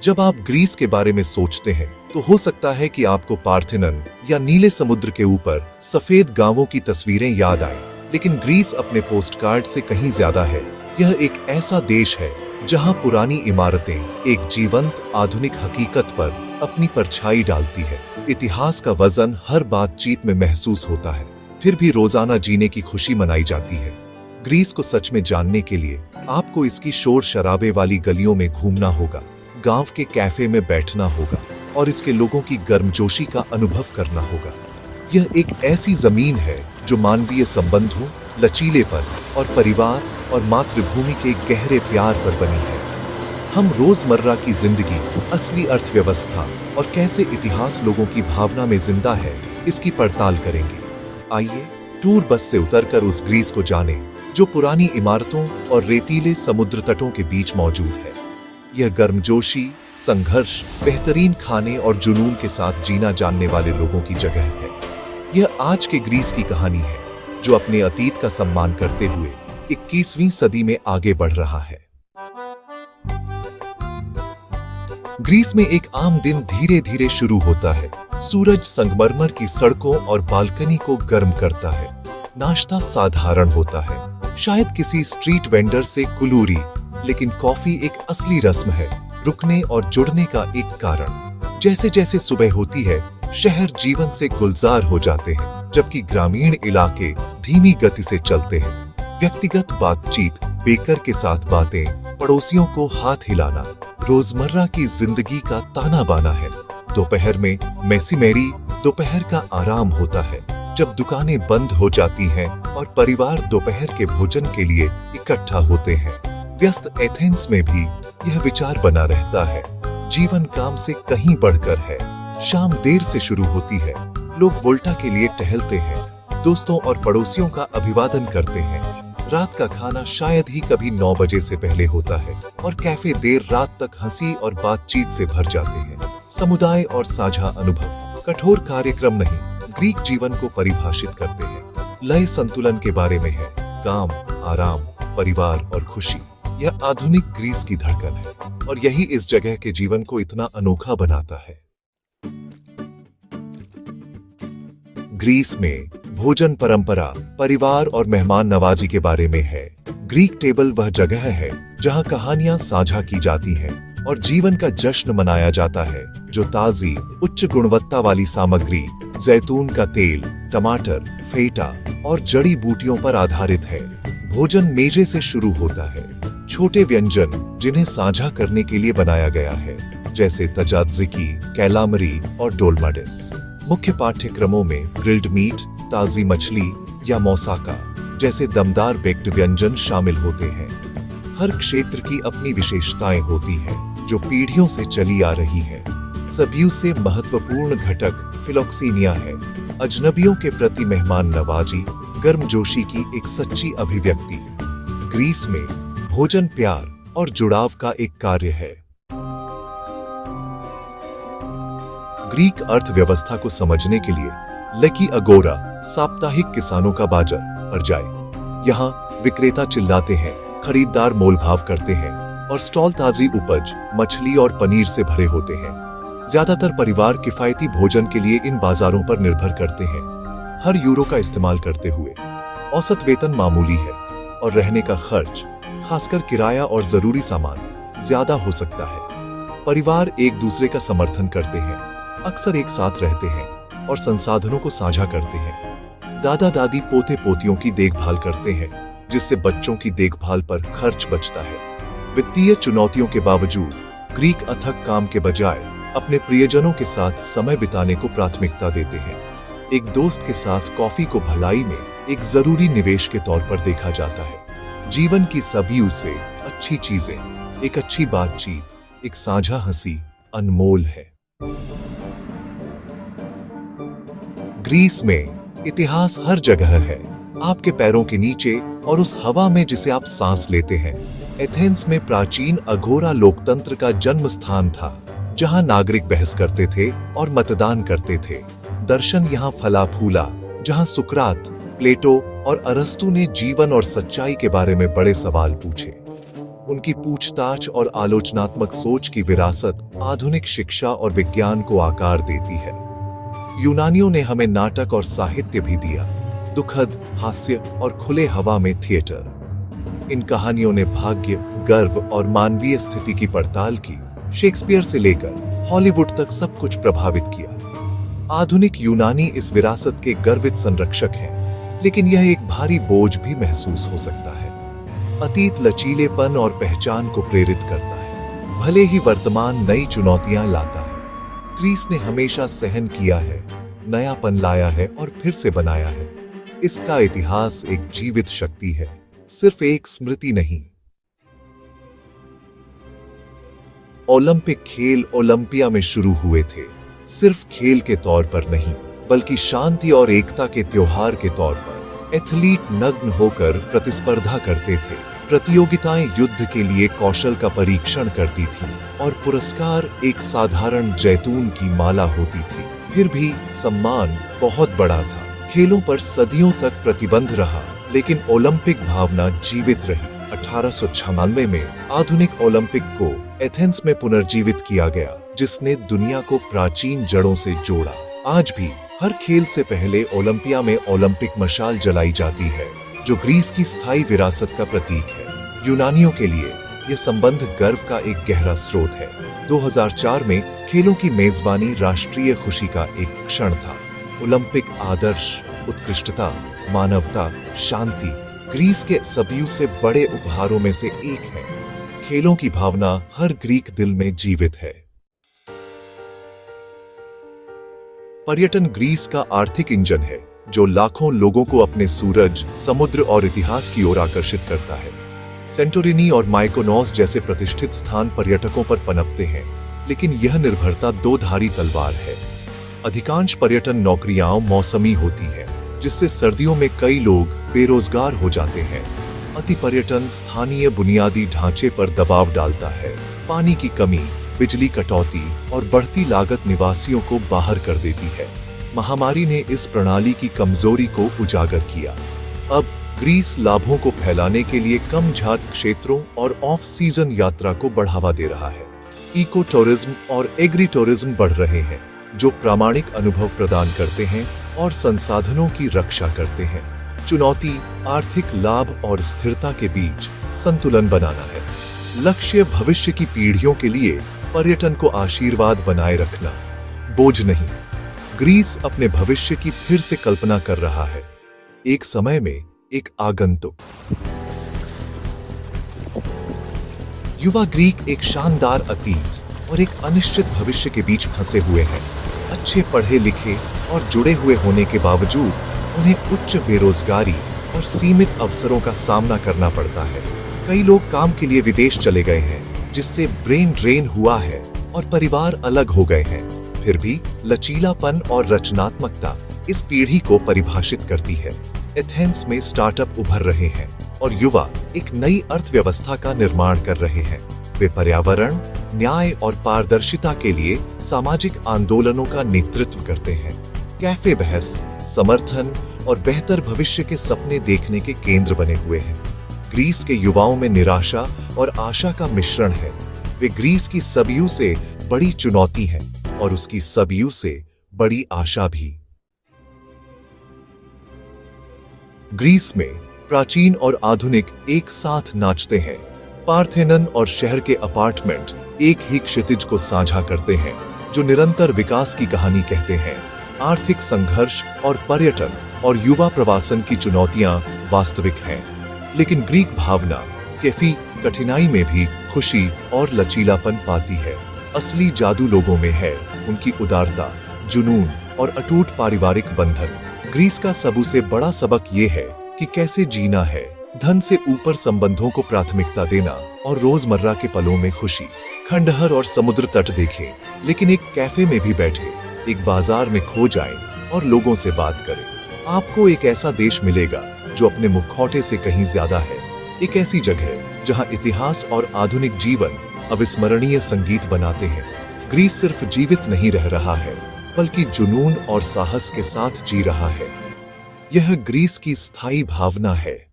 जब आप ग्रीस के बारे में सोचते हैं तो हो सकता है कि आपको पार्थेनन या नीले समुद्र के ऊपर सफेद गांवों की तस्वीरें याद आएं। लेकिन ग्रीस अपने पोस्टकार्ड से कहीं ज्यादा है। यह एक ऐसा देश है जहां पुरानी इमारतें एक जीवंत आधुनिक हकीकत पर अपनी परछाई डालती है। इतिहास का वजन हर बातचीत में महसूस होता है, फिर भी रोजाना जीने की खुशी मनाई जाती है। ग्रीस को सच में जानने के लिए आपको इसकी शोर शराबे वाली गलियों में घूमना होगा, गांव के कैफे में बैठना होगा और इसके लोगों की गर्मजोशी का अनुभव करना होगा। यह एक ऐसी जमीन है जो मानवीय संबंधों, लचीलेपन और परिवार और मातृभूमि के गहरे प्यार पर बनी है। हम रोजमर्रा की जिंदगी, असली अर्थव्यवस्था और कैसे इतिहास लोगों की भावना में जिंदा है, इसकी पड़ताल करेंगे। आइए टूर बस से उतरकर उस ग्रीस को जानें जो पुरानी इमारतों और रेतीले समुद्र तटों के बीच मौजूद है। यह गर्मजोशी, संघर्ष, बेहतरीन खाने और जुनून के साथ जीना जानने वाले लोगों की जगह है। यह आज के ग्रीस की कहानी है जो अपने अतीत का सम्मान करते हुए 21वीं सदी में आगे बढ़ रहा है। ग्रीस में एक आम दिन धीरे धीरे शुरू होता है। सूरज संगमरमर की सड़कों और बालकनी को गर्म करता है। नाश्ता साधारण होता है, शायद किसी स्ट्रीट वेंडर से कुलूरी, लेकिन कॉफी एक असली रस्म है, रुकने और जुड़ने का एक कारण। जैसे जैसे सुबह होती है, शहर जीवन से गुलजार हो जाते हैं, जबकि ग्रामीण इलाके धीमी गति से चलते हैं। व्यक्तिगत बातचीत, बेकर के साथ बातें, पड़ोसियों को हाथ हिलाना, रोजमर्रा की जिंदगी का ताना बाना है। दोपहर में मैसीमेरी, दोपहर का आराम होता है, जब दुकानें बंद हो जाती हैं और परिवार दोपहर के भोजन के लिए इकट्ठा होते हैं। व्यस्त एथेंस में भी यह विचार बना रहता है, जीवन काम से कहीं बढ़कर है। शाम देर से शुरू होती है, लोग वोल्टा के लिए टहलते हैं, दोस्तों और पड़ोसियों का अभिवादन करते हैं। रात का खाना शायद ही कभी 9 बजे से पहले होता है और कैफे देर रात तक हंसी और बातचीत से भर जाते हैं। समुदाय और साझा अनुभव, कठोर कार्यक्रम नहीं, ग्रीक जीवन को परिभाषित करते हैं। लय संतुलन के बारे में है, काम, आराम, परिवार और खुशी। यह आधुनिक ग्रीस की धड़कन है और यही इस जगह के जीवन को इतना अनोखा बनाता है। ग्रीस में भोजन परंपरा, परिवार और मेहमान नवाजी के बारे में है। ग्रीक टेबल वह जगह है जहां कहानियां साझा की जाती हैं और जीवन का जश्न मनाया जाता है, जो ताजी, उच्च गुणवत्ता वाली सामग्री, जैतून का तेल, टमाटर, फेटा और जड़ी बूटियों पर आधारित है। भोजन मेजे से शुरू होता है। छोटे व्यंजन जिन्हें साझा करने के लिए बनाया गया है, जैसे तजात्जिकी, कैलामरी और डोलमाडिस। मुख्य पाठ्यक्रमों में ग्रिल्ड मीट, ताजी मछली या मौसाका जैसे दमदार बेक्ड व्यंजन शामिल होते हैं। हर क्षेत्र की अपनी विशेषताएं होती हैं जो पीढ़ियों से चली आ रही है। सभी से महत्वपूर्ण घटक फिलोक्सीनिया है, अजनबियों के प्रति मेहमान नवाजी, गर्मजोशी की एक सच्ची अभिव्यक्ति। ग्रीस में भोजन प्यार और जुड़ाव का एक कार्य है। ग्रीक अर्थव्यवस्था को समझने के लिए लकी अगोरा, साप्ताहिक किसानों का बाजार, पर जाए। यहाँ विक्रेता चिल्लाते हैं, खरीदार मोलभाव करते हैं और स्टॉल ताजी उपज, मछली और पनीर से भरे होते हैं। ज्यादातर परिवार किफायती भोजन के लिए इन बाजारों पर निर्भर करते हैं। हर यूरो का इस्तेमाल करते हुए औसत वेतन मामूली है और रहने का खर्च, खासकर किराया और जरूरी सामान, ज्यादा हो सकता है। परिवार एक दूसरे का समर्थन करते हैं, अक्सर एक साथ रहते हैं और संसाधनों को साझा करते हैं। दादा दादी पोते पोतियों की देखभाल करते हैं, जिससे बच्चों की देखभाल पर खर्च बचता है। वित्तीय चुनौतियों के बावजूद ग्रीक अथक काम के बजाय अपने प्रियजनों के साथ समय बिताने को प्राथमिकता देते हैं। एक दोस्त के साथ कॉफी को भलाई में एक जरूरी निवेश के तौर पर देखा जाता है। जीवन की सभी से अच्छी चीजें, एक अच्छी बातचीत, एक साझा हंसी अनमोल है। ग्रीस में इतिहास हर जगह है, आपके पैरों के नीचे और उस हवा में जिसे आप सांस लेते हैं। एथेंस में प्राचीन अघोरा लोकतंत्र का जन्म स्थान था, जहां नागरिक बहस करते थे और मतदान करते थे। दर्शन यहाँ फला फूला, जहां सुकरात, प्लेटो और अरस्तु ने जीवन और सच्चाई के बारे में बड़े सवाल पूछे। उनकी पूछताछ और आलोचनात्मक सोच की विरासत आधुनिक शिक्षा और विज्ञान को आकार देती है। यूनानियों ने हमें नाटक और साहित्य भी दिया, दुखद, हास्य और खुले हवा में थिएटर। इन कहानियों ने भाग्य, गर्व और मानवीय स्थिति की पड़ताल की। शेक्सपियर से लेकर हॉलीवुड तक सब कुछ प्रभावित किया। आधुनिक यूनानी इस विरासत के गर्वित संरक्षक हैं, लेकिन यह एक भारी बोझ भी महसूस हो सकता है। अतीत लचीलेपन और पहचान को प्रेरित करता है, भले ही वर्तमान नई चुनौतियां लाता है। ग्रीस ने हमेशा सहन किया है, नयापन लाया है और फिर से बनाया है। इसका इतिहास एक जीवित शक्ति है, सिर्फ एक स्मृति नहीं। ओलंपिक खेल ओलंपिया में शुरू हुए थे, सिर्फ खेल के तौर पर नहीं, बल्कि शांति और एकता के त्योहार के तौर पर। एथलीट नग्न होकर प्रतिस्पर्धा करते थे, प्रतियोगिताएं युद्ध के लिए कौशल का परीक्षण करती थी और पुरस्कार एक साधारण जैतून की माला होती थी। फिर भी सम्मान बहुत बड़ा था। खेलों पर सदियों तक प्रतिबंध रहा, लेकिन ओलंपिक भावना जीवित रही। 1896 में आधुनिक ओलंपिक को एथेंस में पुनर्जीवित किया गया, जिसने दुनिया को प्राचीन जड़ों से जोड़ा। आज भी हर खेल से पहले ओलंपिया में ओलंपिक मशाल जलाई जाती है, जो ग्रीस की स्थायी विरासत का प्रतीक है। यूनानियों के लिए यह संबंध गर्व का एक गहरा स्रोत है। 2004 में खेलों की मेजबानी राष्ट्रीय खुशी का एक क्षण था। ओलंपिक आदर्श, उत्कृष्टता, मानवता, शांति ग्रीस के सदियों से बड़े उपहारों में से एक है। खेलों की भावना हर ग्रीक दिल में जीवित है। पर्यटन ग्रीस का आर्थिक इंजन है, जो लाखों लोगों को अपने सूरज, समुद्र और इतिहास की ओर आकर्षित करता है। सेंटोरिनी और माइकोनोस जैसे प्रतिष्ठित स्थान पर्यटकों पर पनपते हैं, लेकिन यह निर्भरता दो धारी तलवार है। अधिकांश पर्यटन नौकरियां मौसमी होती हैं, जिससे सर्दियों में कई लोग बेरोजगार हो जाते हैं। अति पर्यटन स्थानीय बुनियादी ढांचे पर दबाव डालता है। पानी की कमी, बिजली कटौती और बढ़ती लागत निवासियों को बाहर कर देती है। महामारी ने इस प्रणाली की कमजोरी को उजागर किया। अब ग्रीस लाभों को फैलाने के लिए कम झात क्षेत्रों और ऑफ सीजन यात्रा को बढ़ावा दे रहा है। इको टूरिज्म और एग्री टूरिज्म बढ़ रहे हैं, जो प्रामाणिक अनुभव प्रदान करते हैं और संसाधनों की रक्षा करते हैं। चुनौती आर्थिक लाभ और स्थिरता के बीच संतुलन बनाना है। लक्ष्य भविष्य की पीढ़ियों के लिए पर्यटन को आशीर्वाद बनाए रखना, बोझ नहीं। ग्रीस अपने भविष्य की फिर से कल्पना कर रहा है, एक समय में एक आगंतुक। युवा ग्रीक एक शानदार अतीत और एक अनिश्चित भविष्य के बीच फंसे हुए हैं। अच्छे पढ़े लिखे और जुड़े हुए होने के बावजूद उन्हें उच्च बेरोजगारी और सीमित अवसरों का सामना करना पड़ता है। कई लोग काम के लिए विदेश चले गए हैं, जिससे ब्रेन ड्रेन हुआ है और परिवार अलग हो गए हैं। फिर भी लचीलापन और रचनात्मकता इस पीढ़ी को परिभाषित करती है। एथेंस में स्टार्टअप उभर रहे हैं और युवा एक नई अर्थव्यवस्था का निर्माण कर रहे हैं। वे पर्यावरण, न्याय और पारदर्शिता के लिए सामाजिक आंदोलनों का नेतृत्व करते हैं। कैफे बहस, समर्थन और बेहतर भविष्य के सपने देखने के केंद्र बने हुए हैं। ग्रीस के युवाओं में निराशा और आशा का मिश्रण है। वे ग्रीस की सदियों से बड़ी चुनौती हैं और उसकी सदियों से बड़ी आशा भी। ग्रीस में प्राचीन और आधुनिक एक साथ नाचते हैं। पार्थेनन और शहर के अपार्टमेंट एक ही क्षितिज को साझा करते हैं, जो निरंतर विकास की कहानी कहते हैं। आर्थिक संघर्ष और पर्यटन और युवा प्रवासन की चुनौतियां वास्तविक हैं, लेकिन ग्रीक भावना कैफी कठिनाई में भी खुशी और लचीलापन पाती है। असली जादू लोगों में है, उनकी उदारता, जुनून और अटूट पारिवारिक बंधन। ग्रीस का सबसे बड़ा सबक ये है कि कैसे जीना है, धन से ऊपर संबंधों को प्राथमिकता देना और रोजमर्रा के पलों में खुशी। खंडहर और समुद्र तट देखें, लेकिन एक कैफे में भी बैठे, एक बाजार में खो जाएं और लोगों से बात करें। आपको एक ऐसा देश मिलेगा जो अपने मुखौटे से कहीं ज्यादा है। एक ऐसी जगह जहां इतिहास और आधुनिक जीवन अविस्मरणीय संगीत बनाते हैं। ग्रीस सिर्फ जीवित नहीं रह रहा है, बल्कि जुनून और साहस के साथ जी रहा है। यह ग्रीस की स्थायी भावना है।